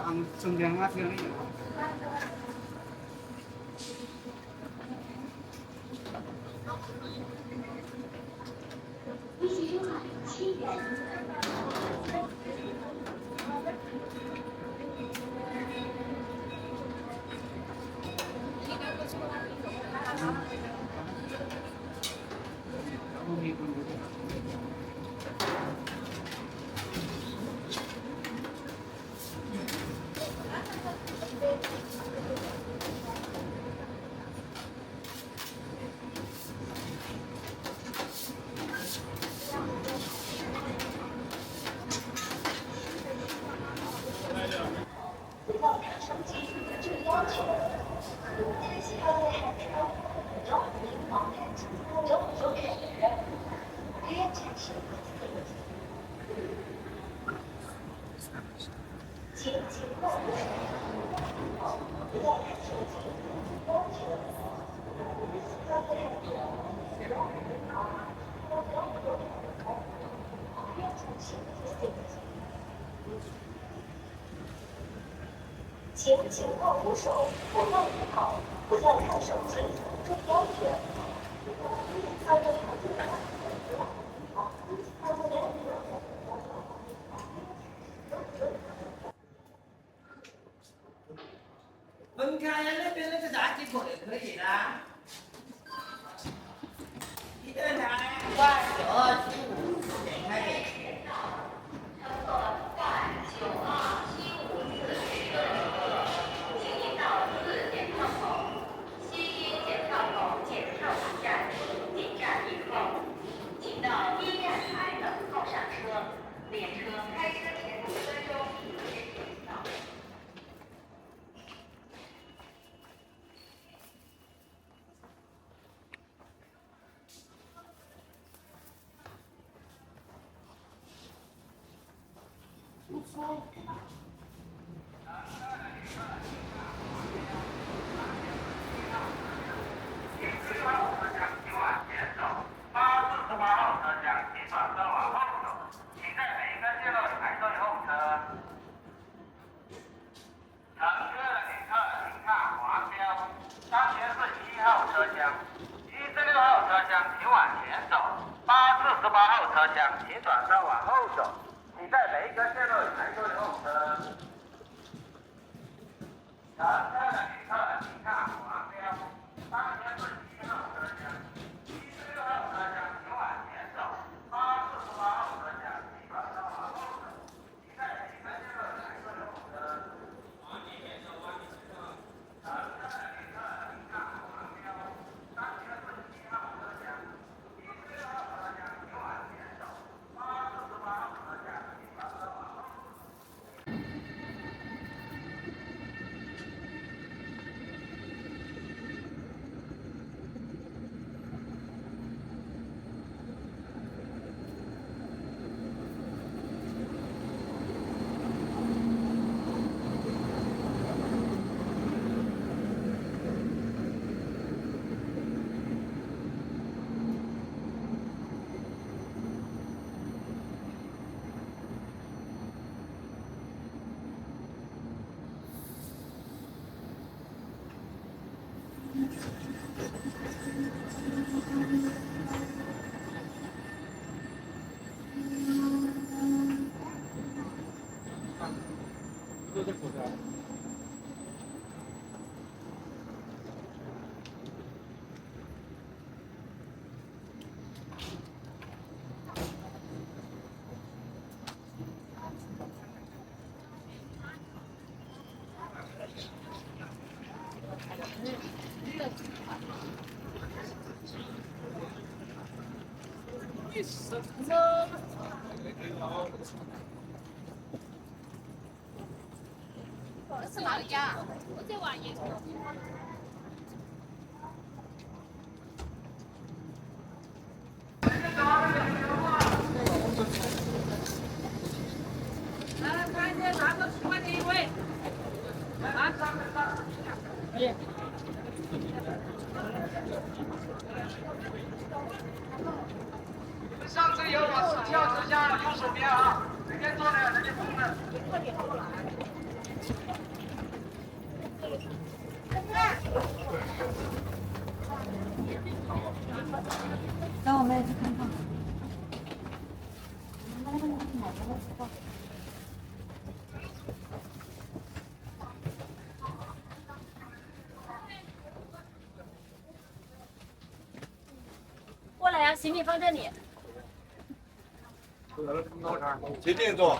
ang sumbiangat kali. 微信收款7元。回到看手机，这个要求。开启号在海车，中银网站中中开始，开展示。请尽快入手。不要看手机，要求。号在海车，中银网请尽快入手，不要依靠，不要看手机，注意安全。分开那边那个炸鸡腿也可以的，一个拿925点开点。车厢，请转道往后走，请在每一个线路排队候车。乘车的旅客，请看黄标，当前是1号车厢，76号车厢请往前走，848号车厢请转道往后走，请在每一个线路排队候车。乘车的旅客，请看黄标，当前是1号车厢，76号车厢请往前走，848号车厢请转道往后走。都在口罩。是哪里家？我在网页。来，看见拿个10块钱一位。啊？耶。上车有往4号车厢右手边啊，这边坐的人家碰了。快点过来。让我们也去看看。过来呀，行李放这里。几点钟？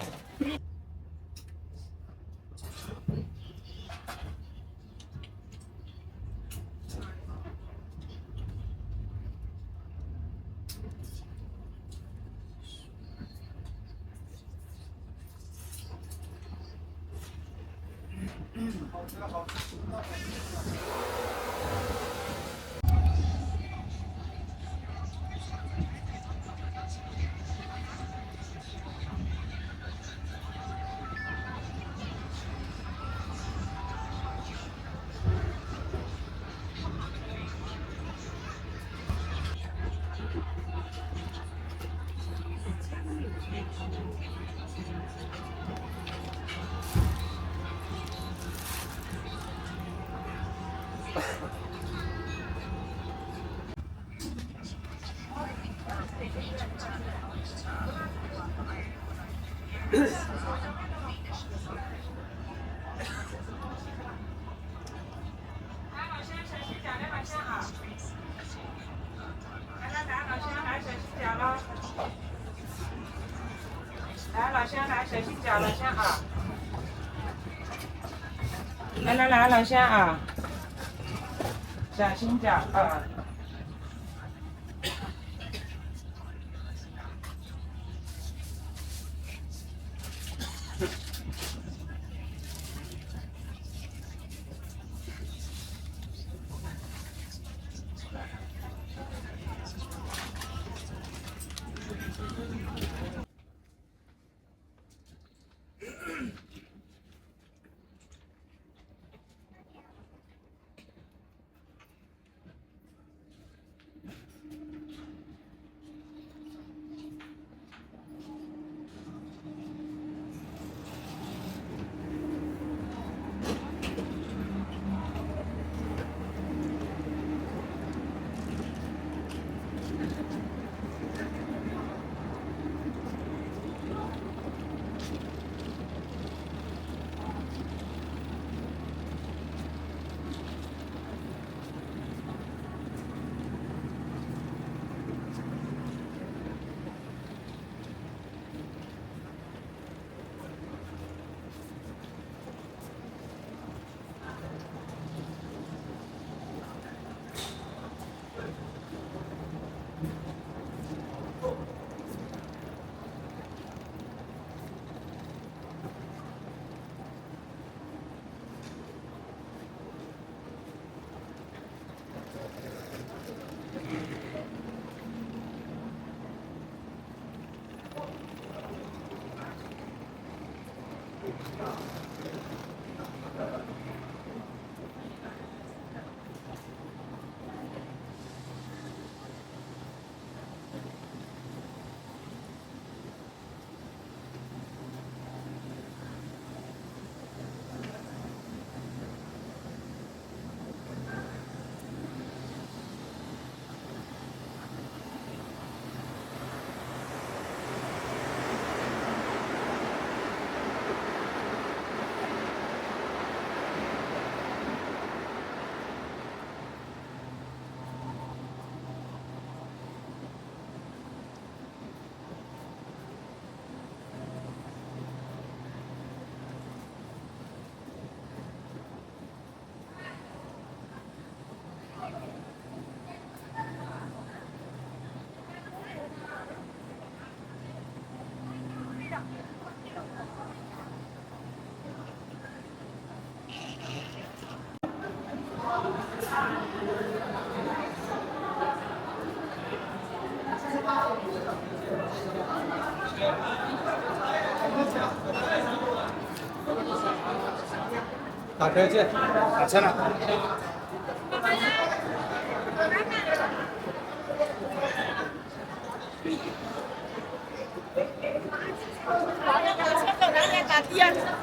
来，老乡，来小心脚，老乡啊！来，老乡啊，小心脚啊！打车去，打车了。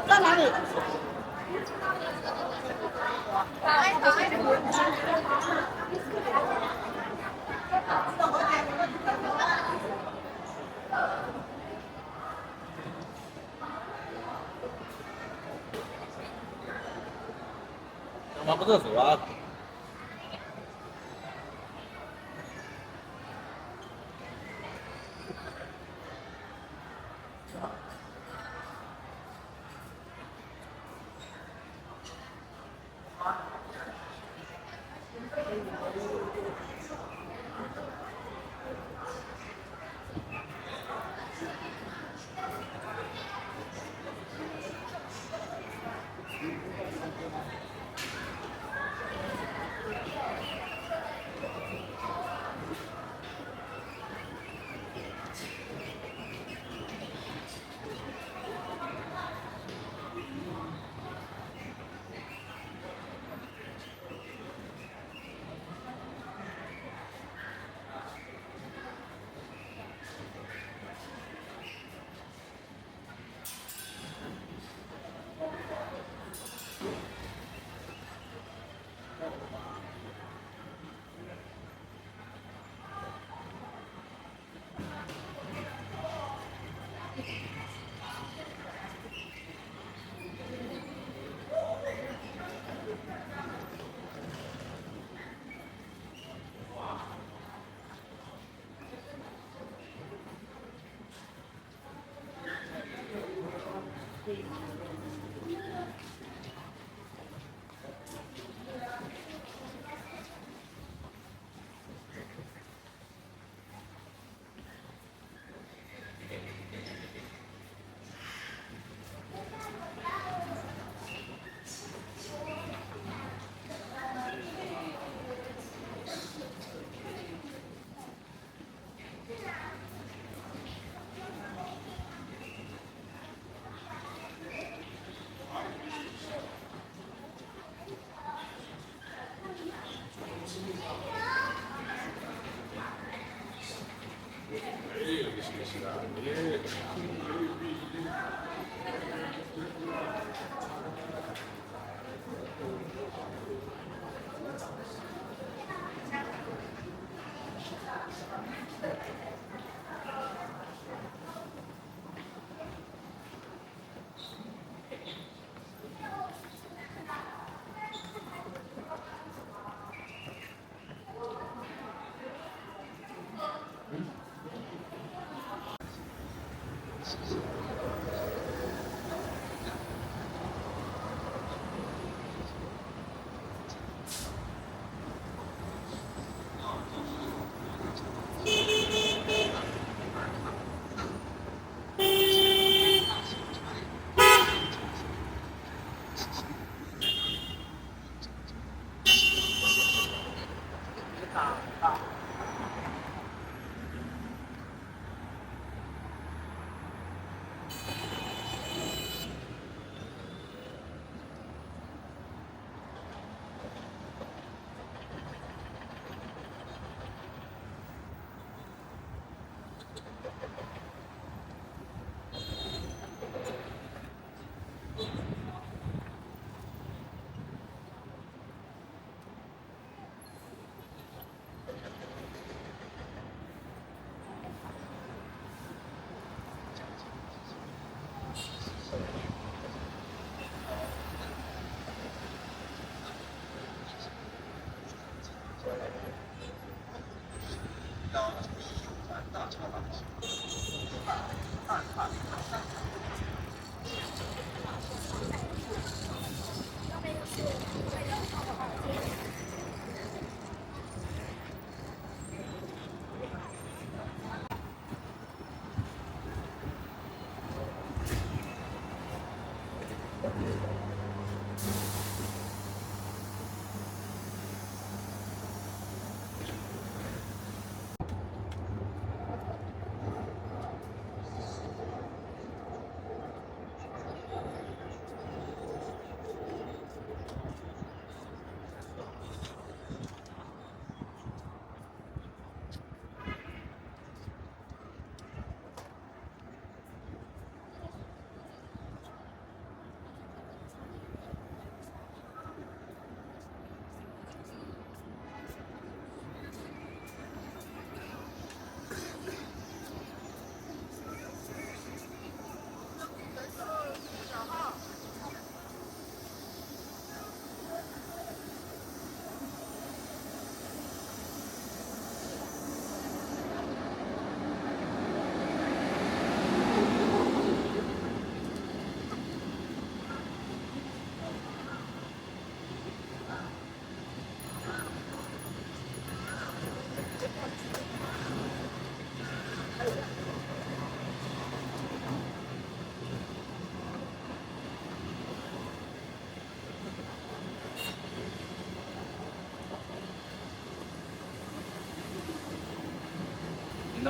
到哪里？上不厕所啊？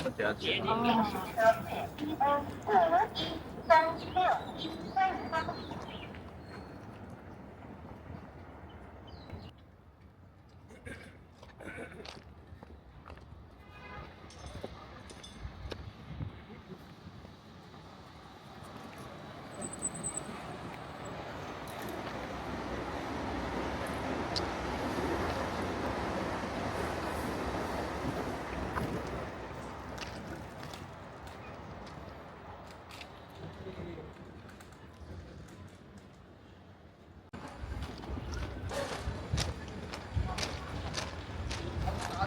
个标志。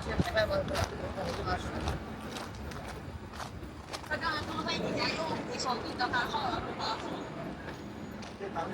车15536，他刚才说为你家用你手机的番号了，是吧？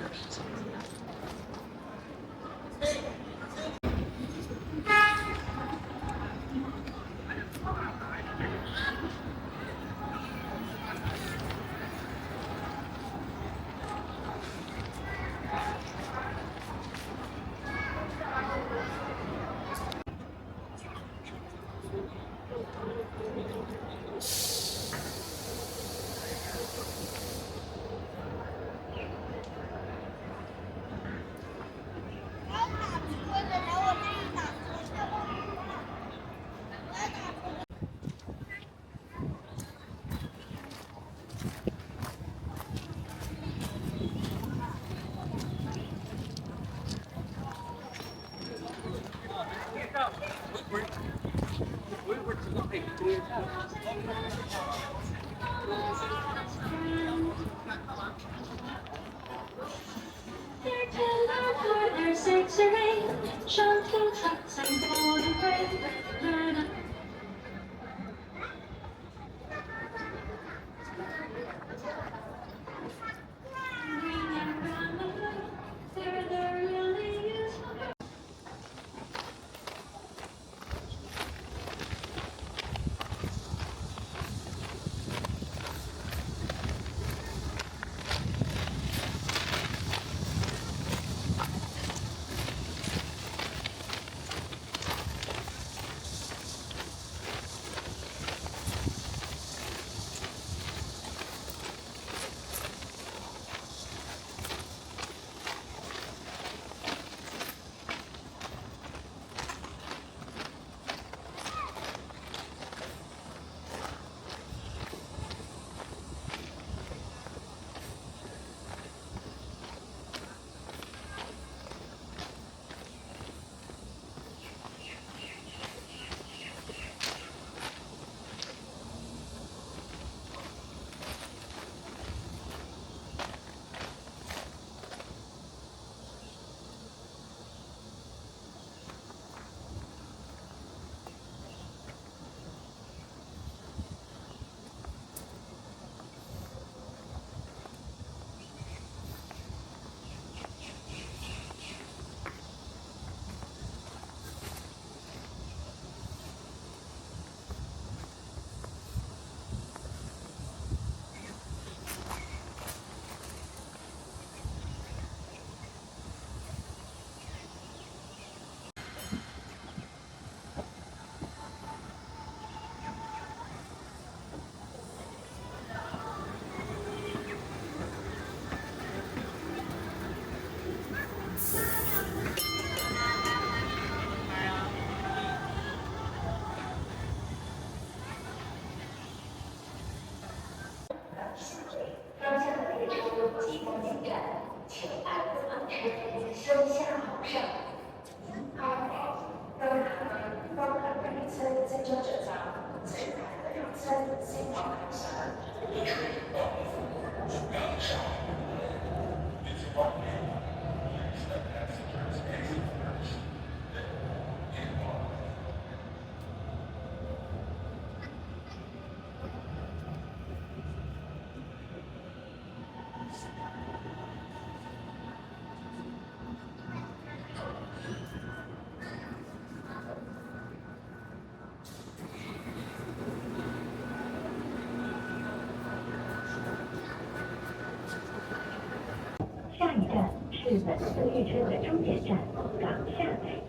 下一站是本次列车的终点站港下北，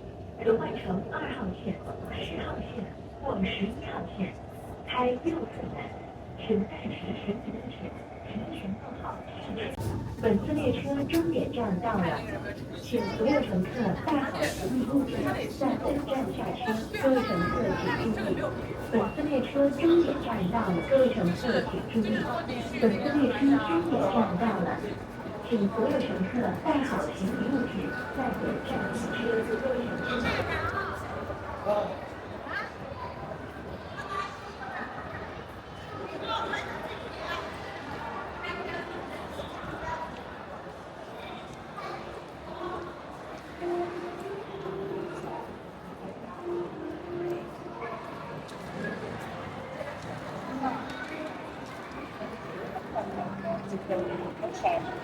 可换乘2号线、10号线或11号线。开右侧门，请带持手机的人提前做好行李。本次列车终点站到了，请所有乘客带好行李物品，在本站下车。各位乘客请注意，本次列车终点站到了，各位乘客请注意，本次列车终点站到了。请所有乘客带好行李物品，在本站下车。各位乘客。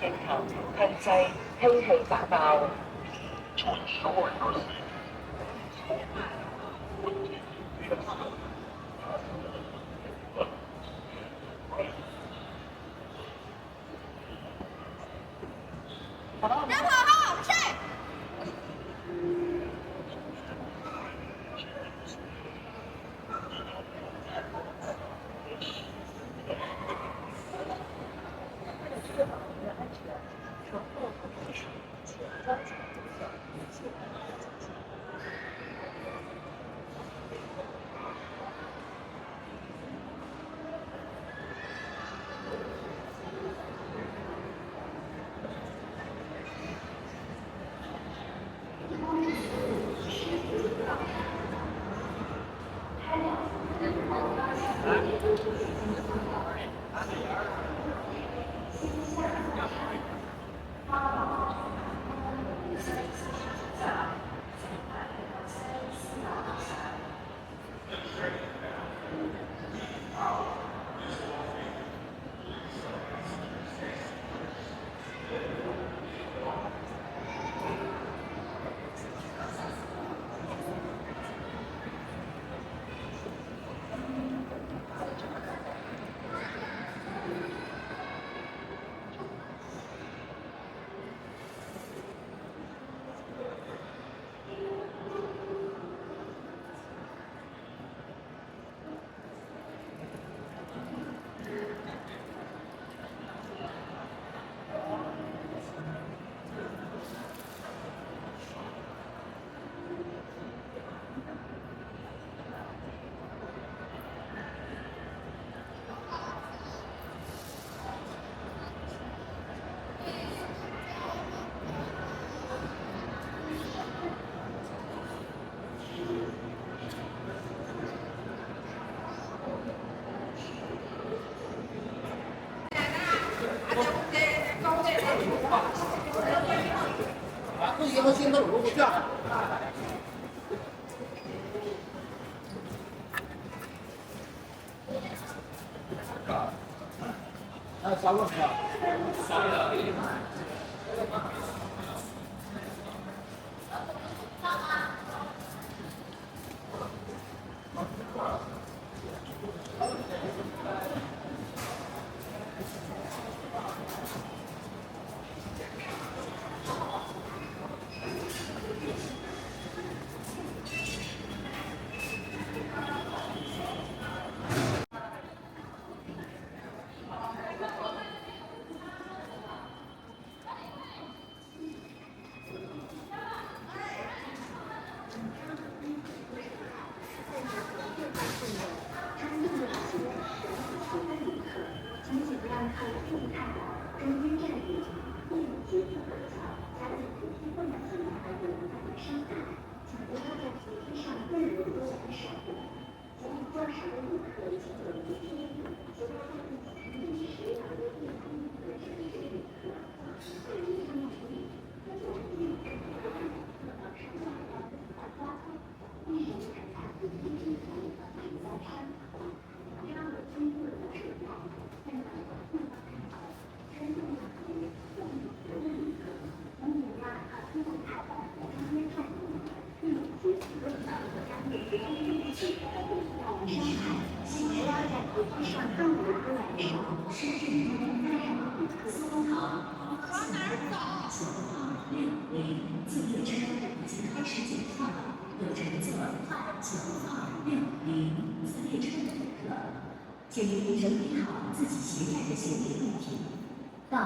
鏡頭控制空氣發爆。以后新的路不下。啥问题啊？有乘坐92604列车的旅客，请您整理好自己携带的行李物品，到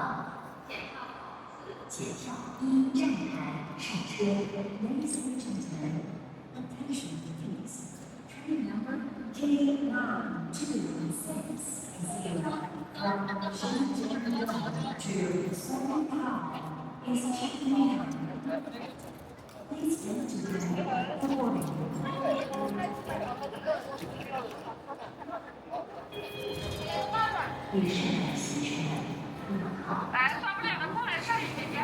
检票1站台上车。Ladies and gentlemen, attention please. Train number K126 from Shenzhen to Shanghai is checking out. Please get to the boarding. 女士们、先生们，你们好。来，上不了的过来上一点点。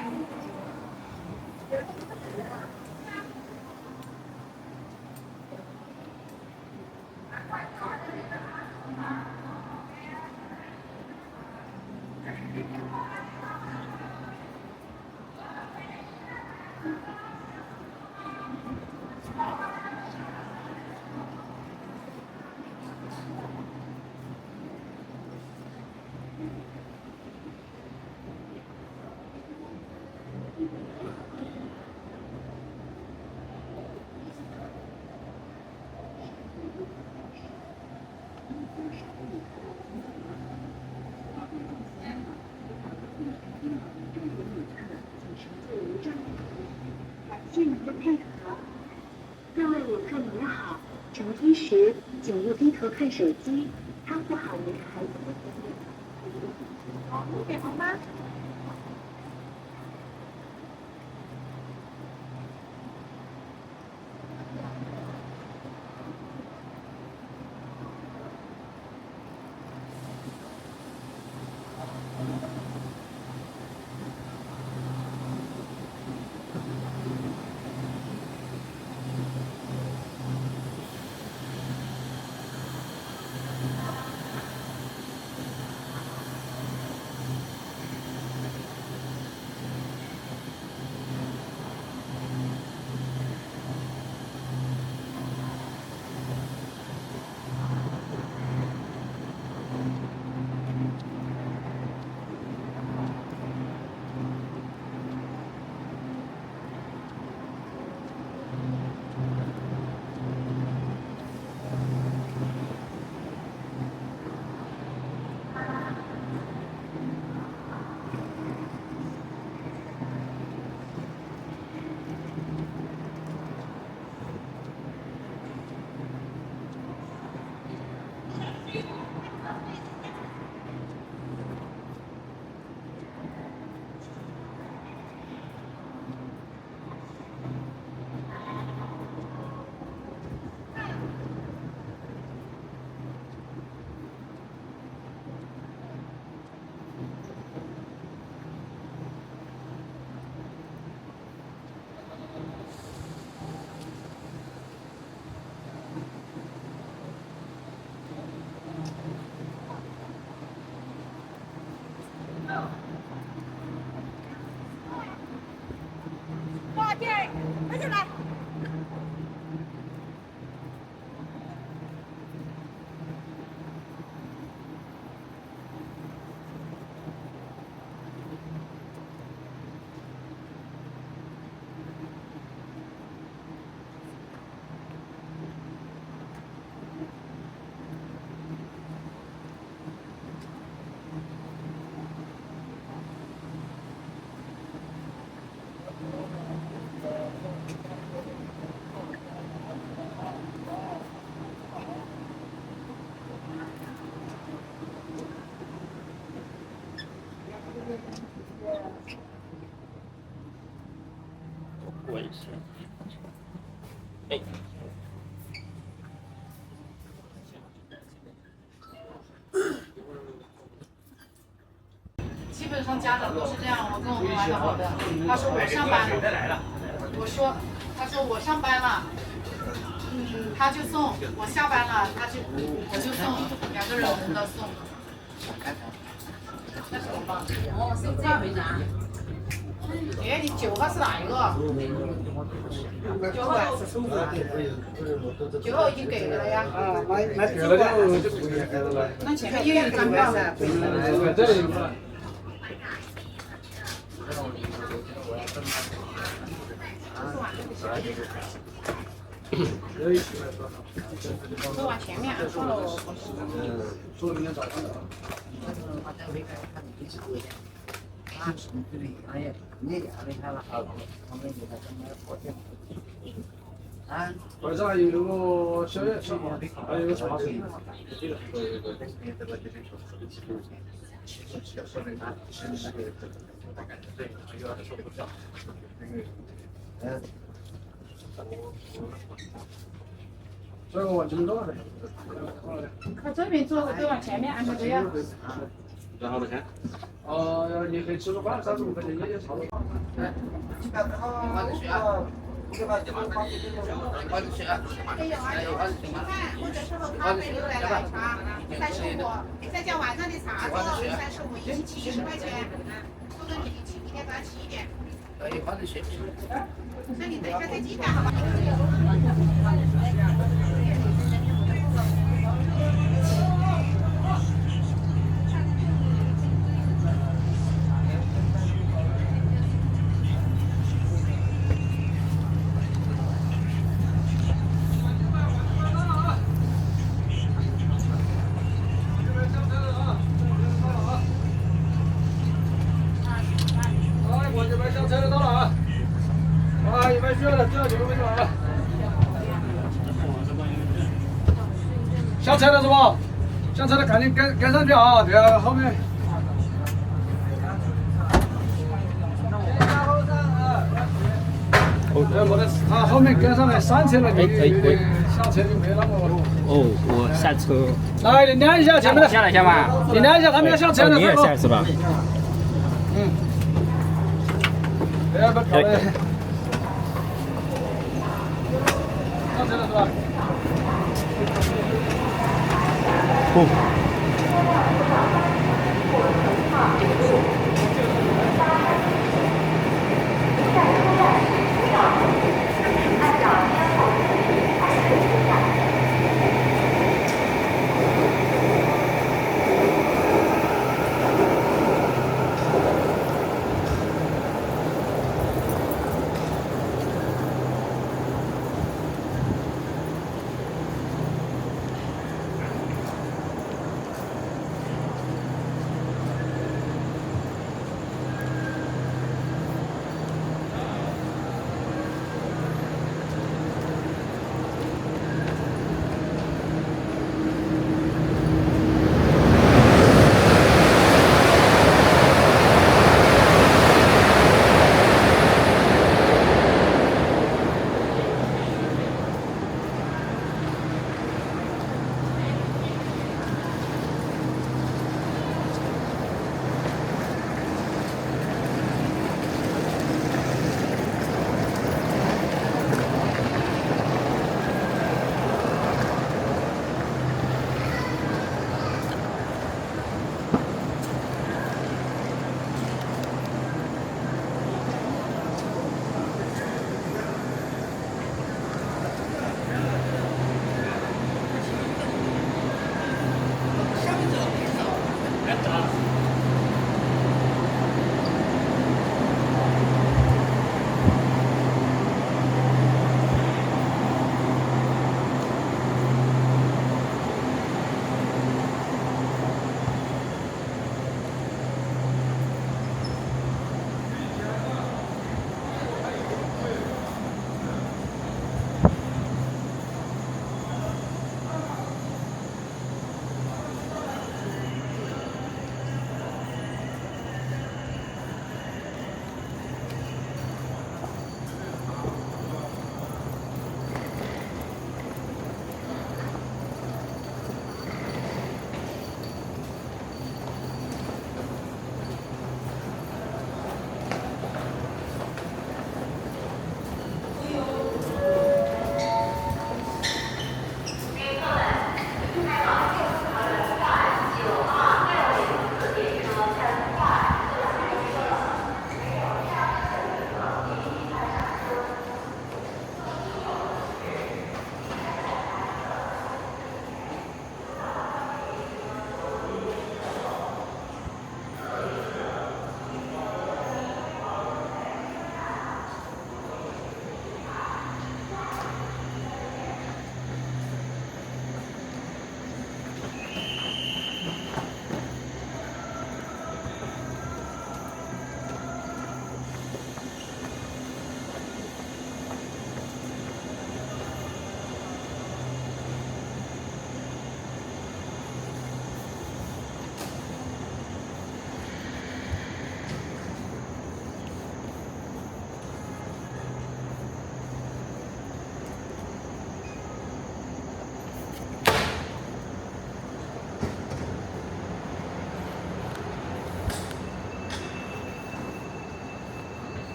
感谢您的配合。各位旅客您好，乘机时请勿低头看手机，看护好您孩子的身体。给红吗？挂电，快点来。过一下。哎。基本上家长都是这样，我跟我们玩的好的。他说我上班了，他说我上班了，他就送；我下班了，我就送，2个人轮着送。那什么吧？哦，是这样回答。哎，你9号是哪一个？9号是收的，9号已经给了呀。啊，那给了就不给了。那前面又有张票的。这里有个。都往前面放了。说明天早上的。晚上还有那个宵夜吃，还有个茶水。这个往前面多少点？看这边坐都往前面安排的呀。然后呢？看。你可以吃个饭，35块钱也差不多。花子水啊。这个花子水啊。还有啊，饭或者是喝咖啡、牛奶、奶茶，35，再加晚上的茶这个35，一起70块钱，多个你明天早上7点。花子水。那你等一下再记单好吧？我这边上车的到了啊！一般需要的，最后几个位置啊！下车了是吧？下车了赶紧跟上去啊！不要后面。他后面跟上来上车了，你下车就没那么。哦，我下车。来，你亮一下前面的。下来一下嘛。你亮一下，他们要下车了。你也下是吧？不要搞了。上车了是吧？下面走，